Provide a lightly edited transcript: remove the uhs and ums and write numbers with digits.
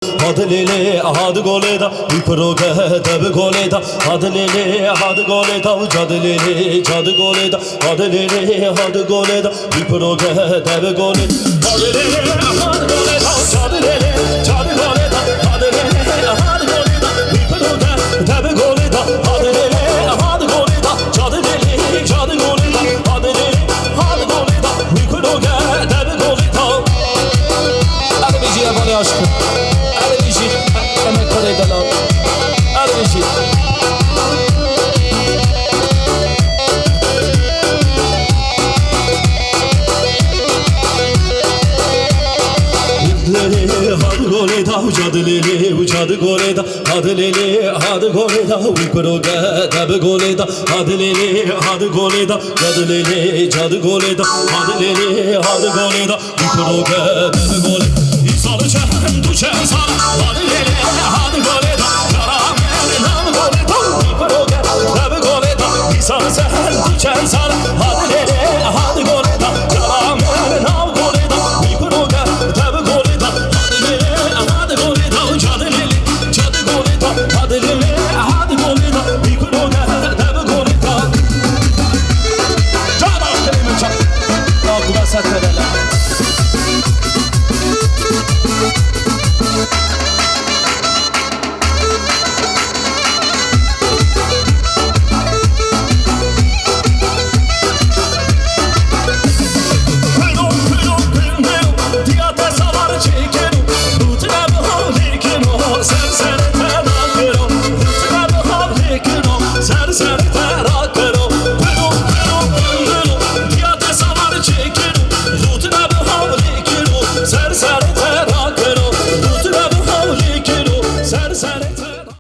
Hadlele had gole da vipro ge deb gole da hadlele had gole da cadlele cad gole da hadlele had gole da vipro ge deb gole hadlele had gole da cadlele cad gole da hadlele had gole da vipro ge deb gole da hadlele had gole da cadlele cad gole da hadlele had gole da vipro ge deb gole da. Hadi bir şey bana aşkım. Emek parayı da lan. Hadi bir şey. Had gole da cadlele cad gole da hadlele had gole da vipro ge deb gole da hadlele had gole da cadlele cad gole da hadlele had gole da vipro ge deb gole. İsal çem tu çem sal